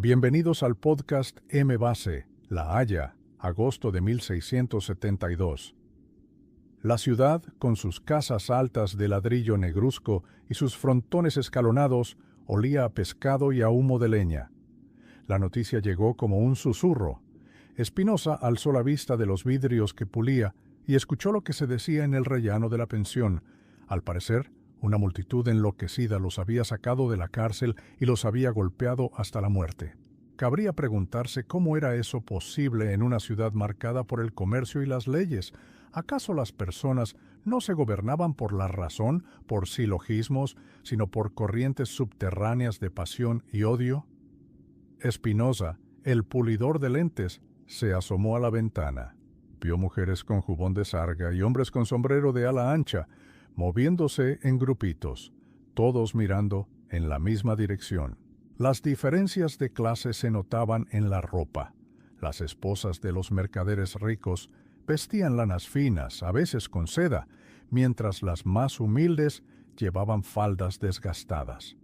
Bienvenidos al podcast M. Base, La Haya, agosto de 1672. La ciudad, con sus casas altas de ladrillo negruzco y sus frontones escalonados, olía a pescado y a humo de leña. La noticia llegó como un susurro. Spinoza alzó la vista de los vidrios que pulía y escuchó lo que se decía en el rellano de la pensión. Al parecer, una multitud enloquecida los había sacado de la cárcel y los había golpeado hasta la muerte. Cabría preguntarse cómo era eso posible en una ciudad marcada por el comercio y las leyes. ¿Acaso las personas no se gobernaban por la razón, por silogismos, sino por corrientes subterráneas de pasión y odio? Spinoza, el pulidor de lentes, se asomó a la ventana. Vio mujeres con jubón de sarga y hombres con sombrero de ala ancha, moviéndose en grupitos, todos mirando en la misma dirección. Las diferencias de clase se notaban en la ropa. Las esposas de los mercaderes ricos vestían lanas finas, a veces con seda, mientras las más humildes llevaban faldas desgastadas.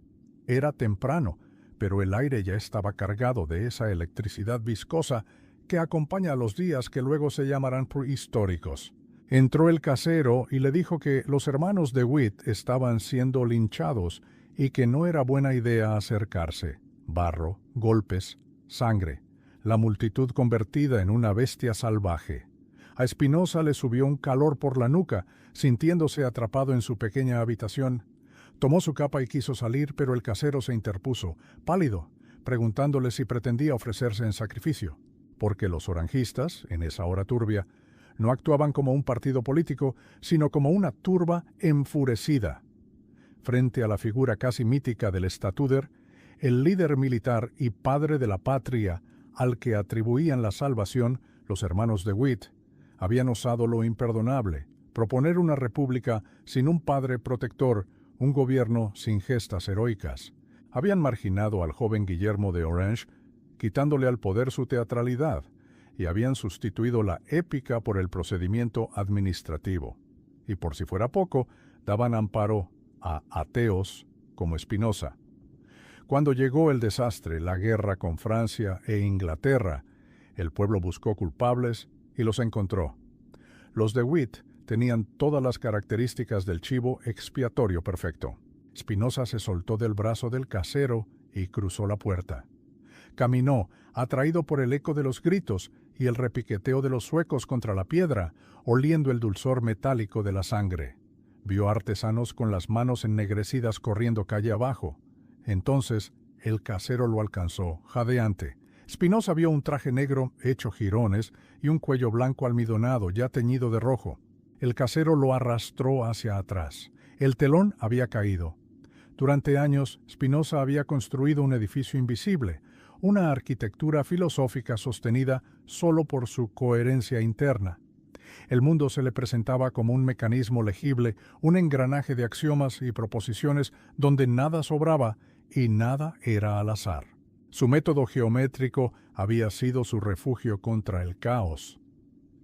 Era temprano, pero el aire ya estaba cargado de esa electricidad viscosa que acompaña a los días que luego se llamarán prehistóricos. Entró el casero y le dijo que los hermanos de Witt estaban siendo linchados y que no era buena idea acercarse. Barro, golpes, sangre, la multitud convertida en una bestia salvaje. A Spinoza le subió un calor por la nuca, sintiéndose atrapado en su pequeña habitación. Tomó su capa y quiso salir, pero el casero se interpuso, pálido, preguntándole si pretendía ofrecerse en sacrificio, porque los oranjistas, en esa hora turbia, no actuaban como un partido político, sino como una turba enfurecida. Frente a la figura casi mítica del Statuder, el líder militar y padre de la patria al que atribuían la salvación, los hermanos de Witt, habían osado lo imperdonable, proponer una república sin un padre protector, un gobierno sin gestas heroicas. Habían marginado al joven Guillermo de Orange, quitándole al poder su teatralidad, y habían sustituido la épica por el procedimiento administrativo. Y por si fuera poco, daban amparo a ateos como Spinoza. Cuando llegó el desastre, la guerra con Francia e Inglaterra, el pueblo buscó culpables y los encontró. Los de Witt tenían todas las características del chivo expiatorio perfecto. Spinoza se soltó del brazo del casero y cruzó la puerta. Caminó, atraído por el eco de los gritos y el repiqueteo de los suecos contra la piedra, oliendo el dulzor metálico de la sangre. Vio artesanos con las manos ennegrecidas corriendo calle abajo. Entonces el casero lo alcanzó, jadeante. Spinoza vio un traje negro hecho jirones y un cuello blanco almidonado ya teñido de rojo. El casero lo arrastró hacia atrás. El telón había caído. Durante años, Spinoza había construido un edificio invisible, una arquitectura filosófica sostenida solo por su coherencia interna. El mundo se le presentaba como un mecanismo legible, un engranaje de axiomas y proposiciones donde nada sobraba y nada era al azar. Su método geométrico había sido su refugio contra el caos.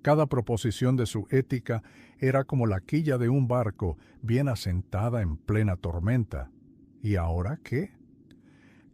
Cada proposición de su ética era como la quilla de un barco bien asentada en plena tormenta. ¿Y ahora qué?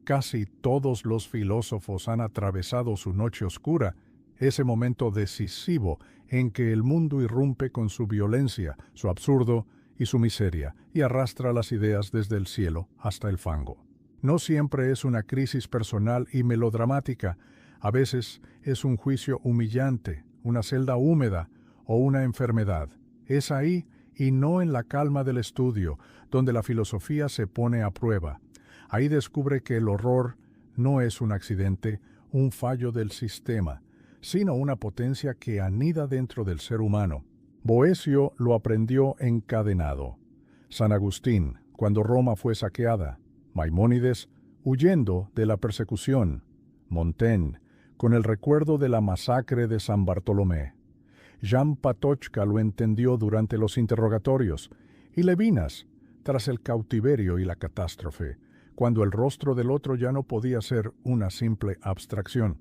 Casi todos los filósofos han atravesado su noche oscura, ese momento decisivo en que el mundo irrumpe con su violencia, su absurdo y su miseria, y arrastra las ideas desde el cielo hasta el fango. No siempre es una crisis personal y melodramática, a veces es un juicio humillante, una celda húmeda o una enfermedad. Es ahí y no en la calma del estudio, donde la filosofía se pone a prueba. Ahí descubre que el horror no es un accidente, un fallo del sistema, sino una potencia que anida dentro del ser humano. Boecio lo aprendió encadenado. San Agustín, cuando Roma fue saqueada. Maimónides, huyendo de la persecución. Montaigne, con el recuerdo de la masacre de San Bartolomé. Jan Patočka lo entendió durante los interrogatorios, y Levinas, tras el cautiverio y la catástrofe, cuando el rostro del otro ya no podía ser una simple abstracción.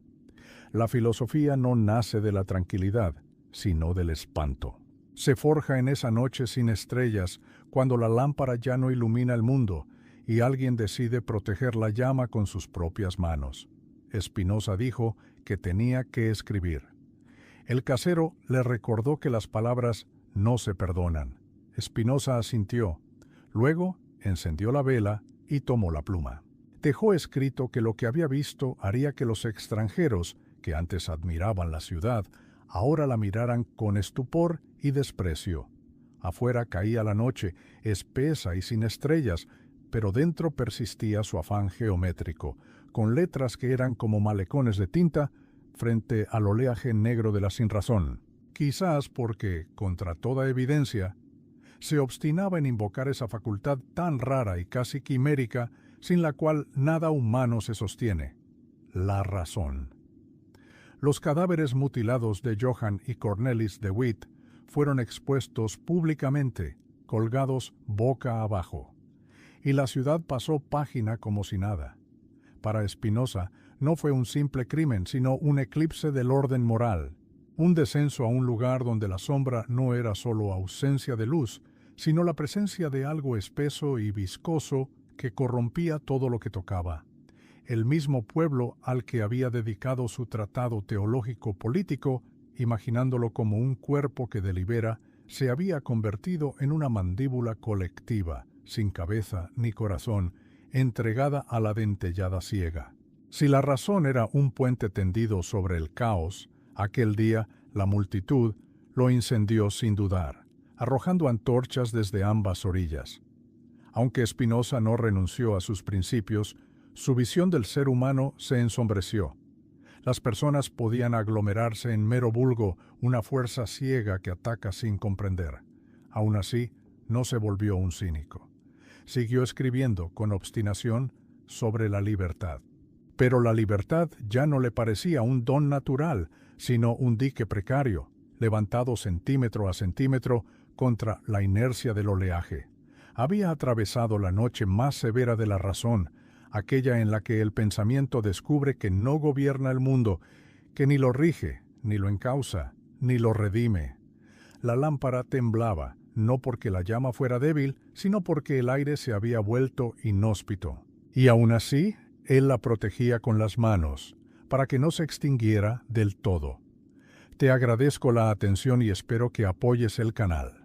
La filosofía no nace de la tranquilidad, sino del espanto. Se forja en esa noche sin estrellas, cuando la lámpara ya no ilumina el mundo, y alguien decide proteger la llama con sus propias manos. Espinosa dijo que tenía que escribir. El casero le recordó que las palabras no se perdonan. Espinosa asintió. Luego encendió la vela y tomó la pluma. Dejó escrito que lo que había visto haría que los extranjeros, que antes admiraban la ciudad, ahora la miraran con estupor y desprecio. Afuera caía la noche, espesa y sin estrellas, pero dentro persistía su afán geométrico, con letras que eran como malecones de tinta frente al oleaje negro de la sinrazón. Quizás porque, contra toda evidencia, se obstinaba en invocar esa facultad tan rara y casi quimérica sin la cual nada humano se sostiene: la razón. Los cadáveres mutilados de Johann y Cornelis de Witt fueron expuestos públicamente, colgados boca abajo, y la ciudad pasó página como si nada. Para Espinosa no fue un simple crimen, sino un eclipse del orden moral, un descenso a un lugar donde la sombra no era solo ausencia de luz, sino la presencia de algo espeso y viscoso que corrompía todo lo que tocaba. El mismo pueblo al que había dedicado su tratado teológico-político, imaginándolo como un cuerpo que delibera, se había convertido en una mandíbula colectiva, sin cabeza ni corazón, entregada a la dentellada ciega. Si la razón era un puente tendido sobre el caos, aquel día la multitud lo incendió sin dudar, arrojando antorchas desde ambas orillas. Aunque Espinosa no renunció a sus principios, su visión del ser humano se ensombreció. Las personas podían aglomerarse en mero vulgo, una fuerza ciega que ataca sin comprender. Aún así, no se volvió un cínico. Siguió escribiendo con obstinación sobre la libertad. Pero la libertad ya no le parecía un don natural, sino un dique precario, levantado centímetro a centímetro contra la inercia del oleaje. Había atravesado la noche más severa de la razón, aquella en la que el pensamiento descubre que no gobierna el mundo, que ni lo rige, ni lo encausa, ni lo redime. La lámpara temblaba, no porque la llama fuera débil, sino porque el aire se había vuelto inhóspito. Y aún así, él la protegía con las manos, para que no se extinguiera del todo. Te agradezco la atención y espero que apoyes el canal.